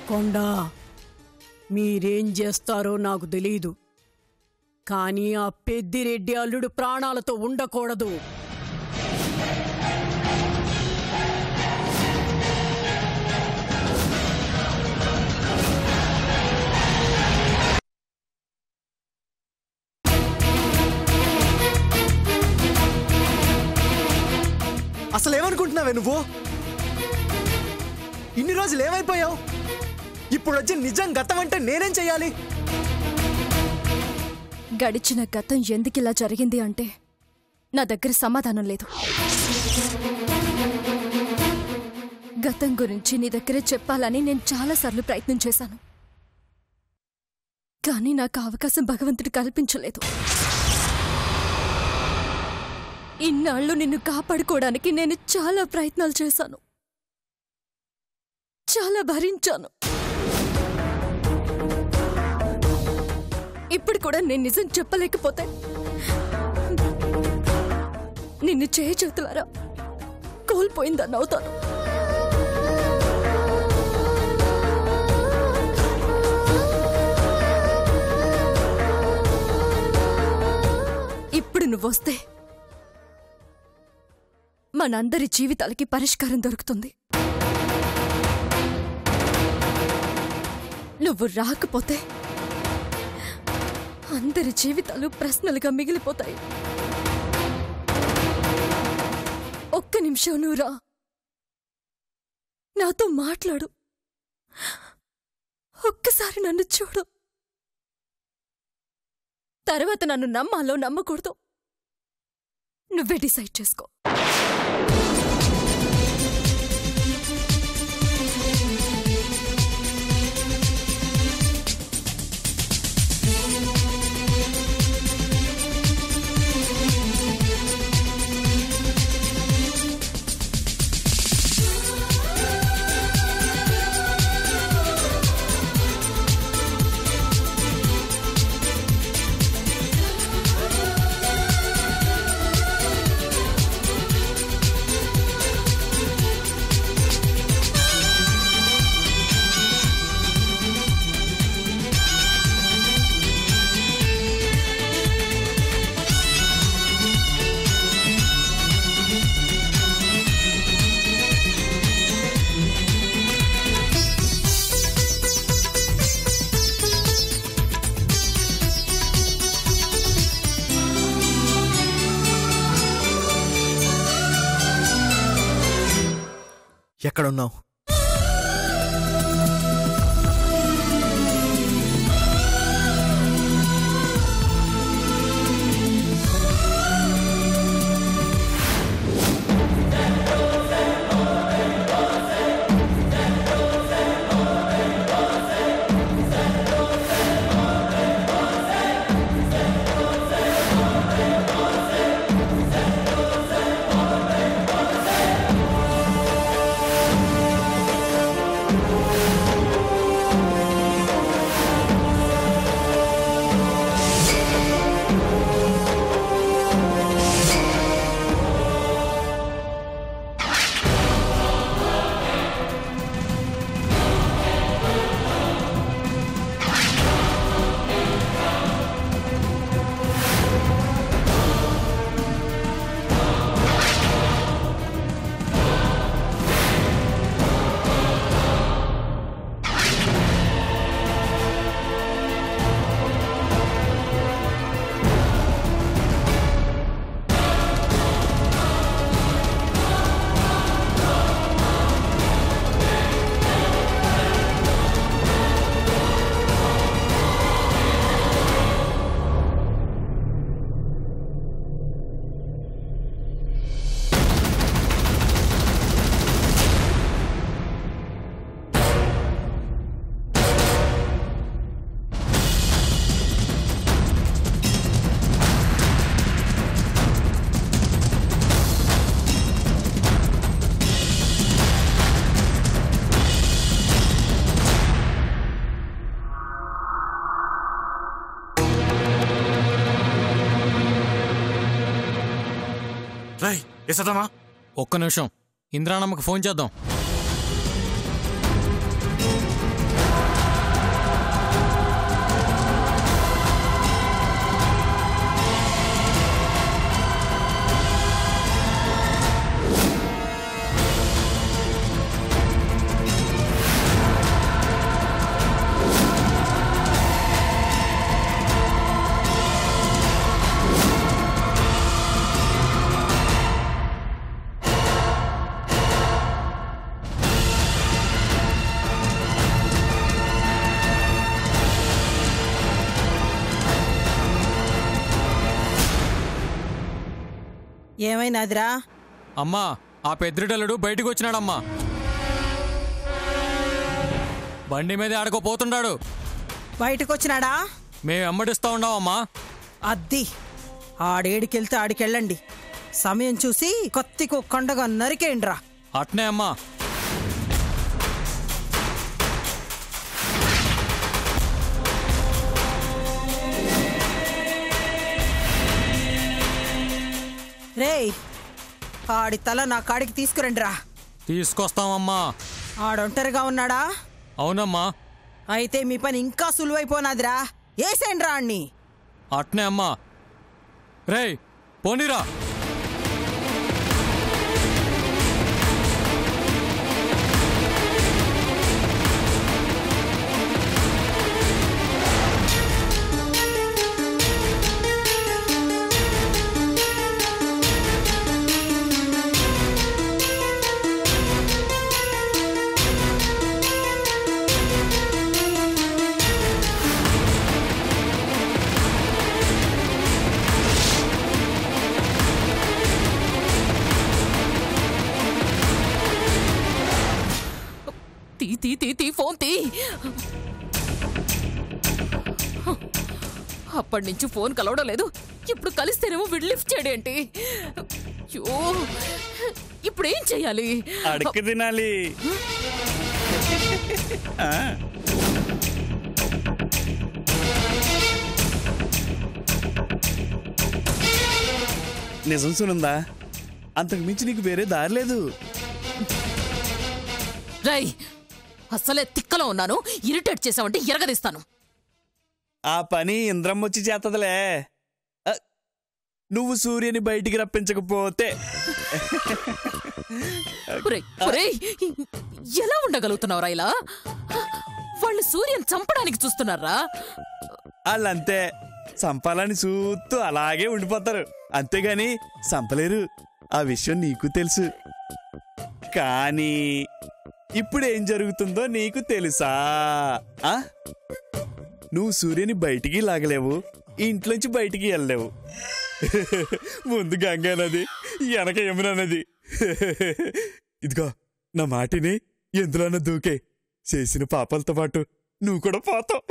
కొండ మీరేం చేస్తారో నాకు తెలీదు, కానీ ఆ పెద్దిరెడ్డి అల్లుడు ప్రాణాలతో ఉండకూడదు. అసలు ఏమనుకుంటున్నావే నువ్వు? ఇన్ని రోజులు ఏమైపోయావు? ఇప్పుడు వచ్చి నిజం గతం అంటే నేనేం చెయ్యాలి? గడిచిన గతం ఎందుకిలా జరిగింది అంటే నా దగ్గర సమాధానం లేదు. గతం గురించి నీ దగ్గరే చెప్పాలని నేను చాలాసార్లు ప్రయత్నం చేశాను, కానీ నాకు అవకాశం భగవంతుడు కల్పించలేదు. ఇన్నాళ్ళు నిన్ను కాపాడుకోవడానికి నేను చాలా ప్రయత్నాలు చేశాను, చాలా భరించాను. ఇప్పుడు కూడా నేను నిజం చెప్పలేకపోతే నిన్ను చేతులారా కోల్పోయిందని అవుతాను. ఇప్పుడు నువ్వొస్తే మనందరి జీవితాలకి పరిష్కారం దొరుకుతుంది. నువ్వు రాకపోతే అందరి జీవితాలు ప్రశ్నలుగా మిగిలిపోతాయి. ఒక్క నిమిషం నువ్వు రా, నాతో మాట్లాడు, ఒక్కసారి నన్ను చూడు. తర్వాత నన్ను నమ్మాలో నమ్మకూడదు నువ్వే డిసైడ్ చేసుకో. ఎక్కడున్నావు? ఒక్క నిమిషం, ఇంద్రాణమ్మకి ఫోన్ చేద్దాం. ఏమైనాదిరా? అమ్మా, ఆ పెద్దిరెడ్డలుడు బయటికి వచ్చినాడమ్మా. బండి మీద ఆడుకోపోతున్నాడు. బయటకొచ్చినాడా? మేము వెంబడిస్తా ఉన్నామమ్మా. అద్ది ఆడేడికెళ్తే ఆడికెళ్ళండి. సమయం చూసి కత్తికు కొండగా నరికేయండిరా. అట్నే అమ్మా. రేయ్, ఆడి తల నా కాడికి తీసుకురండిరా. తీసుకొస్తామమ్మా. ఆడొంటరిగా ఉన్నాడా? అవునమ్మా. అయితే మీ పని ఇంకా సులువైపోనాదిరా. ఏసేండ్రా అన్ని. అట్నే అమ్మా. రేయ్, పోనీరా. తీ ఫోన్ తీ. అప్పటి నుంచి ఫోన్ కలవడం లేదు. ఇప్పుడు కలిస్తేనేమో వీడు లిఫ్ట్ చేయడేంటి? ఇప్పుడు ఏం చెయ్యాలి? అడక తినాలి. నిజం సునుందా, అంతకు మించి నీకు వేరే దారి లేదు. రై, అసలే తిక్కలో ఉన్నాను. ఇరిటేట్ చేసావంటే ఎరగదీస్తాను. ఆ పని ఇంద్రం వచ్చి చేస్తదిలే. నువ్వు సూర్యుని బయటికి రప్పించకపోతే. ఎలా ఉండగలుగుతున్నావురా ఇలా? వాళ్ళు సూర్యుని చంపడానికి చూస్తున్నారా? వాళ్ళంతే, చంపాలని చూస్తూ అలాగే ఉండిపోతారు. అంతేగాని చంపలేరు. ఆ విషయం నీకు తెలుసు. కానీ ఇప్పుడు ఏం జరుగుతుందో నీకు తెలుసా? నువ్వు సూర్యుని బయటికి లాగలేవు, ఇంట్లోంచి బయటికి వెళ్ళలేవు. ముందు గంగా నది, వెనక యమునా నది. ఇదిగో నా మాటిని, ఎందులోనో దూకే. చేసిన పాపాలతో పాటు నువ్వు కూడా పోతావు.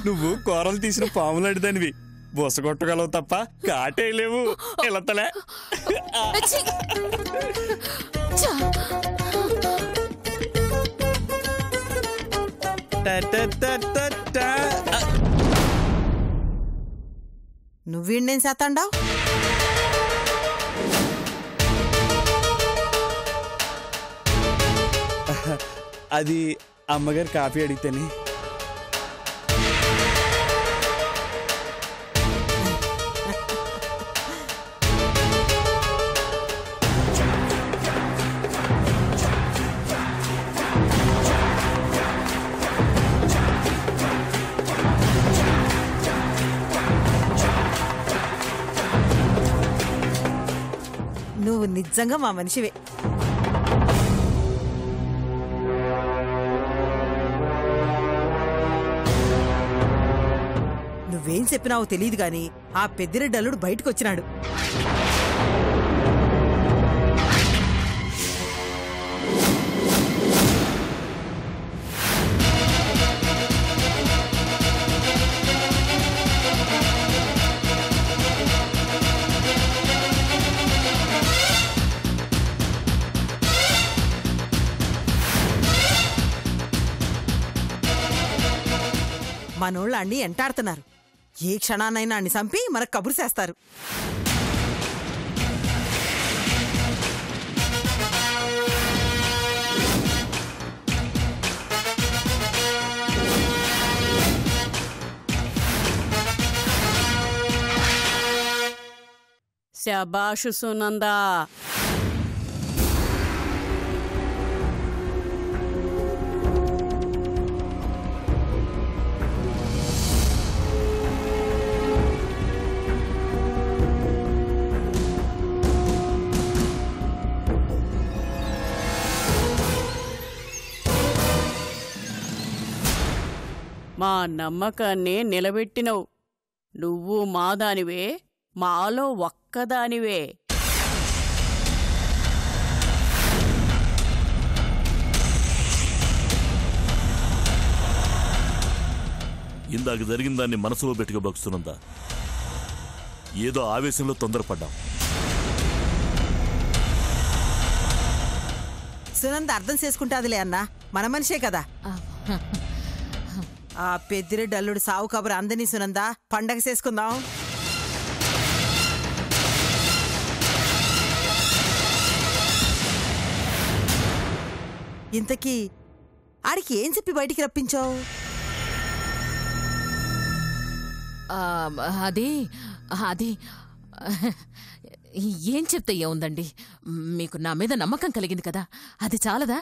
నువ్వు కూరలు తీసిన పాములాడిదానివి. బొసగొట్టగలవు తప్ప కాటేయలేవు. ఎలతలే. నువ్వేం చేస్తాండావు? అది అమ్మగారు కాఫీ అడిగితేనే. నువ్వు నిజంగా మా మనిషివే. నువ్వేం చెప్పినావో తెలియదు గాని ఆ పెద్దిరెడ్డల్లుడు బయటకొచ్చినాడు. మనోళ్ళు అన్ని ఎంటాడుతున్నారు. ఏ క్షణాన్నైనా అన్ని చంపి మనకు కబురు చేస్తారు. శబాషు సునందా. మా నమ్మకాన్ని నిలబెట్టినవు. నువ్వు మాదానివే, మాలో ఒక్కదానివే. ఇందాక జరిగిన దాన్ని మనసులో పెట్టుకోబోకుతున్నంత ఏదో ఆవేశంలో తొందరపడ్డాం. సునంద అర్థం చేసుకుంటాదిలే అన్నా, మన మనిషే కదా. ఆ పెద్దిరెడ్డి అల్లుడు సావు కబురు అందని సునంద, పండగ చేసుకుందాం. ఇంతకీ ఆడికి ఏం చెప్పి బయటికి రప్పించావు? అది అది ఏం చెప్తే ఏముందండి, మీకు నా మీద నమ్మకం కలిగింది కదా, అది చాలదా?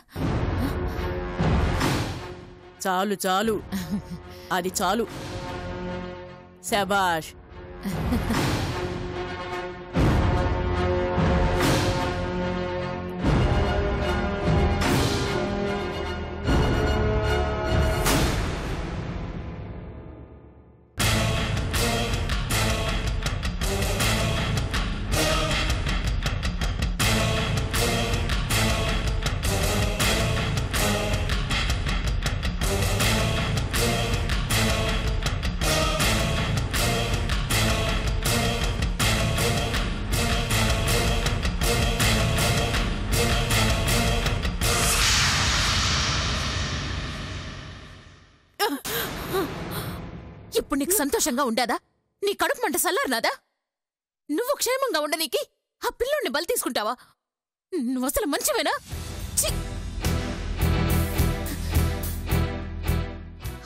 చాలు చాలు, అది చాలు. శబాష్. ఇప్పుడు నీకు సంతోషంగా ఉండేదా? నీ కడుపు మంట సల్లారనాదా? నువ్వు క్షేమంగా ఉండనీకి ఆ పిల్లోడిని బలి తీసుకుంటావా? నువ్వు అసలు మంచివేనా?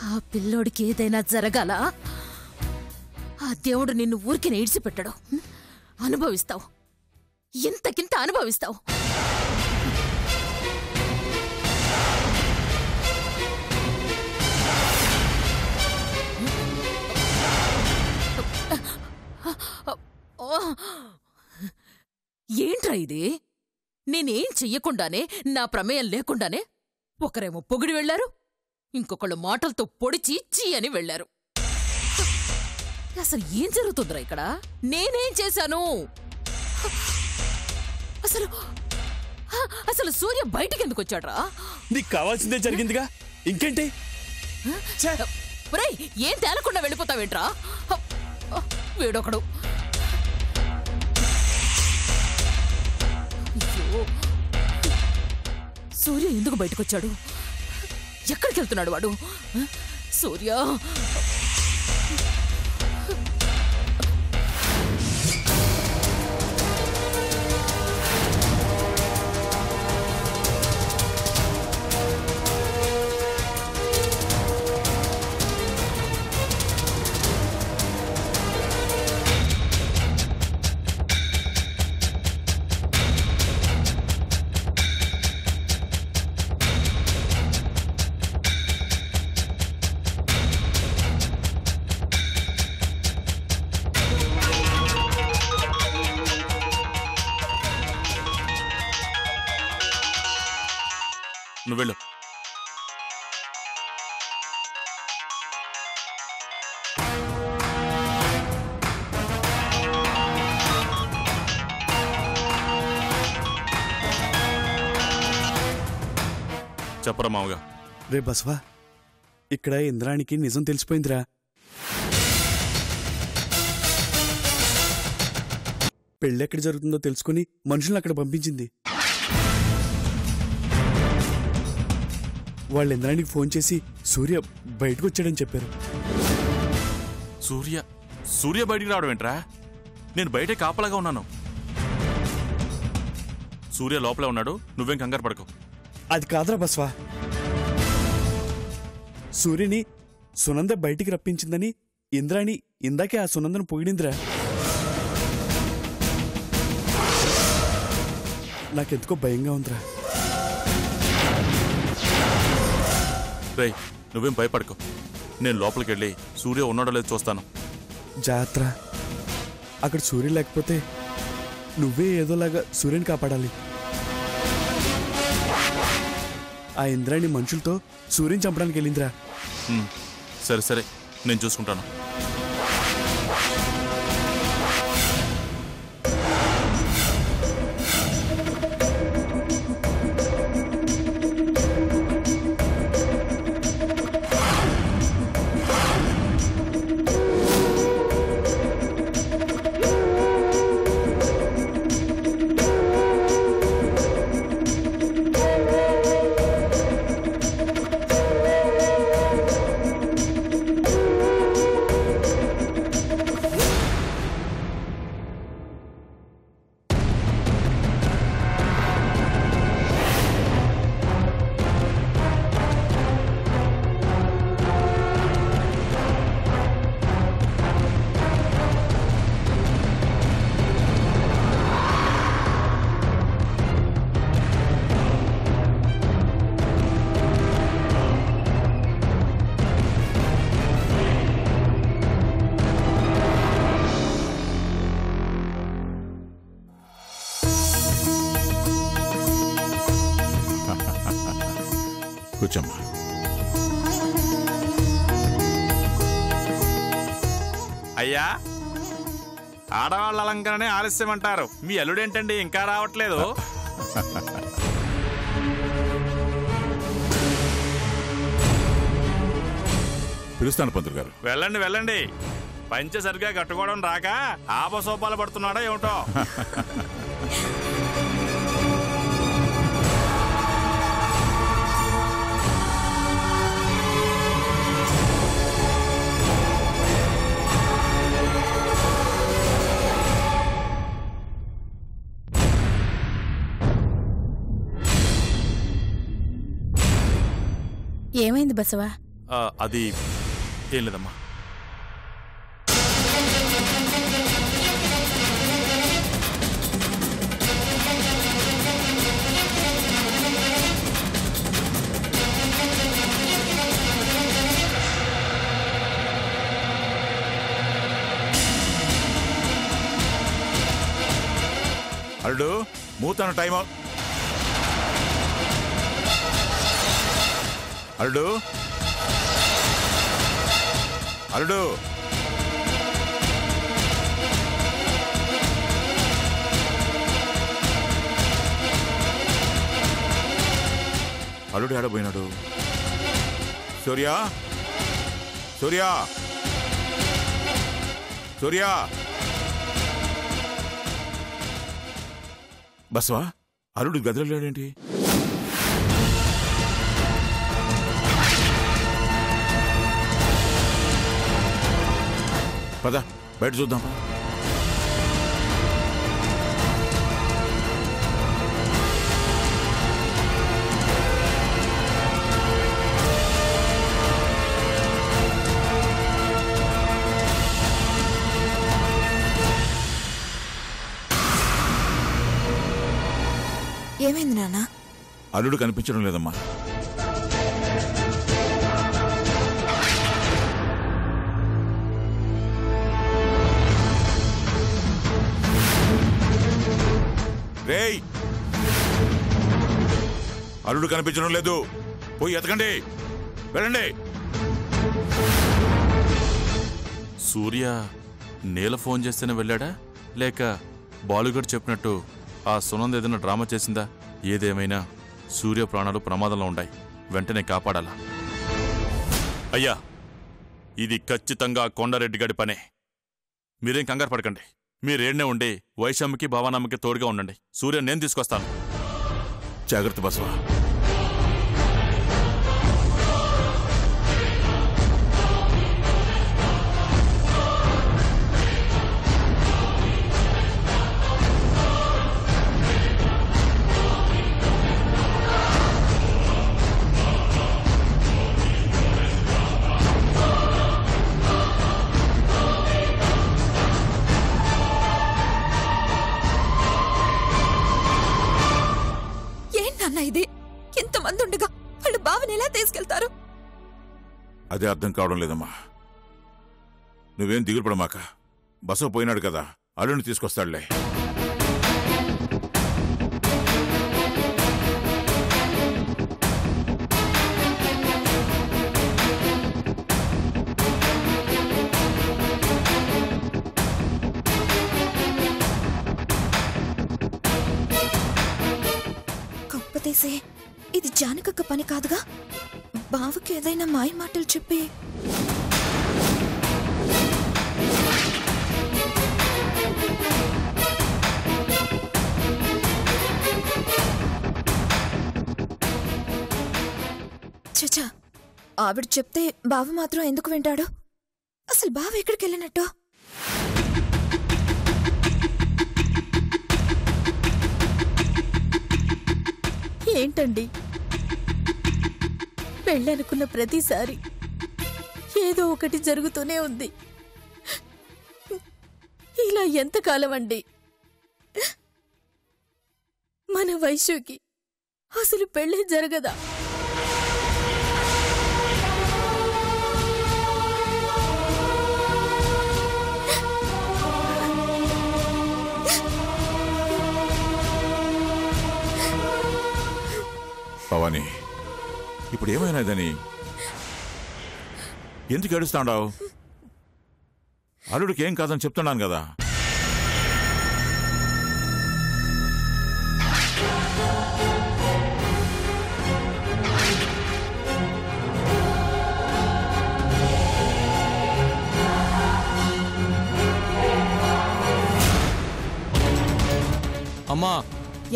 ఆ పిల్లోడికి ఏదైనా జరగాల, ఆ దేవుడు నిన్ను ఊరికి ఈడ్చిపెట్టడు. అనుభవిస్తావు, ఇంతకింత అనుభవిస్తావు. ఏంట్రా ఇది? నేనేం చెయ్యకుండానే, నా ప్రమేయం లేకుండానే ఒకరేమో పొగిడి వెళ్లారు, ఇంకొకళ్ళు మాటలతో పొడిచి చీ అని వెళ్లారు. అసలు ఏం జరుగుతుందిరా ఇక్కడ? నేనేం చేశాను? అసలు అసలు సూర్య బయటికి ఎందుకు వచ్చాడ్రా? నీకు కావాల్సిందే జరిగిందిగా, ఇంకేంటి? ఏం తేలకుండా వెళ్ళిపోతావేంట్రా? వీడొకడు. సూర్య ఎందుకు బయటకొచ్చాడు? ఎక్కడికి వెళ్తున్నాడు వాడు? సూర్య నువ్వు వెళ్ళు. చెప్పరా మామగా. రే బస్వా, ఇక్కడ ఇంద్రానికి నిజం తెలిసిపోయిందిరా. పెళ్ళెక్కడ జరుగుతుందో తెలుసుకుని మనుషులను అక్కడ పంపించింది. వాళ్ళు ఇంద్రానికి ఫోన్ చేసి సూర్య బయటకు వచ్చాడని చెప్పారు. సూర్య బయటికి రావడం ఏంట్రా? నేను బయటే కాపలాగా ఉన్నాను. సూర్య లోపలే ఉన్నాడు, నువ్వేం కంగారు పడకు. అది కాదురా బస్వా, సూర్యని సునంద బయటికి రప్పించిందని ఇంద్రాణి ఇందాకే ఆ సునందను పొగిడిందిరా. నాకెందుకో భయంగా ఉందిరా. రేయ్, నువ్వేం భయపడకు. నేను లోపలికి వెళ్ళి సూర్య ఉన్నాడో లేదో చూస్తాను. జాగ్రత్త, అక్కడ సూర్య లేకపోతే నువ్వే ఏదోలాగా సూర్యుని కాపాడాలి. ఆ ఇంద్రాణి మనుషులతో సూర్యుని చంపడానికి వెళ్ళిందిరా. సరే నేను చూసుకుంటాను. కూర్చోమ్మా. అయ్యా, ఆడవాళ్ళ అలంకరణే ఆలస్యం అంటారు. మీ అల్లుడేంటండి ఇంకా రావట్లేదు? పిలుస్తాను పంతులు గారు. వెళ్ళండి వెళ్ళండి. పంచె సరిగ్గా కట్టుకోవడం రాక ఆపసోపాలు పడుతున్నాడో ఏమిటో. ఏమైంది బసవా? అది ఏం లేదమ్మా. అల్లుడు, మూతను టైం అల్లుడు అల్లుడు అల్లుడు ఆడపోయినాడు. సూర్య సూర్య సూర్య బస్వా, అల్లుడు గదిలో లేడేంటి? పద బయట చూద్దాం. ఏమైంది నాన్న? అల్లుడు కనిపించడం లేదమ్మా. రేయ్, అల్లుడు కనిపించడం లేదు. పోయి ఎతకండి, వెళ్ళండి. సూర్య నీల ఫోన్ చేస్తేనే వెళ్ళాడా, లేక బాలుగడ్ చెప్పినట్టు ఆ సునంద్ ఏదైనా డ్రామా చేసిందా? ఏదేమైనా సూర్య ప్రాణాలు ప్రమాదంలో ఉన్నాయి. వెంటనే కాపాడాలా? అయ్యా, ఇది ఖచ్చితంగా కొండారెడ్డి గడి పనే. మీరేం కంగారు పడకండి. మీరేడ్నే ఉండి వైషమ్యకి భవానమ్మకి తోడుగా ఉండండి. సూర్య నేను తీసుకొస్తాను. జాగ్రత్త బసవా. ఇది ఎంతమంది ఉండగా వాళ్ళు బావని ఎలా తీసుకెళ్తారు? అదే అర్థం కావడం లేదమ్మా. నువ్వేం దిగులు పడమాక. బసవ పోయినాడు కదా, అల్లుడిని తీసుకొస్తాడులే. కంపతీసే ఇది జానకక్క పని కాదుగా? బావకి ఏదైనా మాయ మాటలు చెప్పి చచా, ఆవిడ చెప్తే బావ మాత్రం ఎందుకు వింటాడు? అసలు బావ ఎక్కడికి వెళ్ళినట్టు? ఏంటండి, పెళ్ళనుకున్న ప్రతిసారి ఏదో ఒకటి జరుగుతూనే ఉంది. ఇలా ఎంతకాలం అండి? మన వైశ్యుకి అసలు పెళ్ళే జరగదా? భవానీ, ఇప్పుడు ఏమైనాదని ఎందుకు ఏడుస్తాడావు? అల్లుడికి ఏం కాదని చెప్తున్నాను కదా. అమ్మా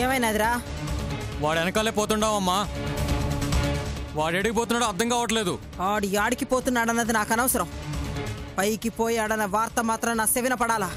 ఏమైనాదిరా? వాడు వెనకాలే పోతుండావమ్మా. వాడు ఎడికి పోతున్నాడో అర్థం కావట్లేదు. ఆడికి పోతున్నాడన్నది నాకు అనవసరం. పైకి పోయాడన్న వార్త మాత్రం నా సెవిన పడాలా.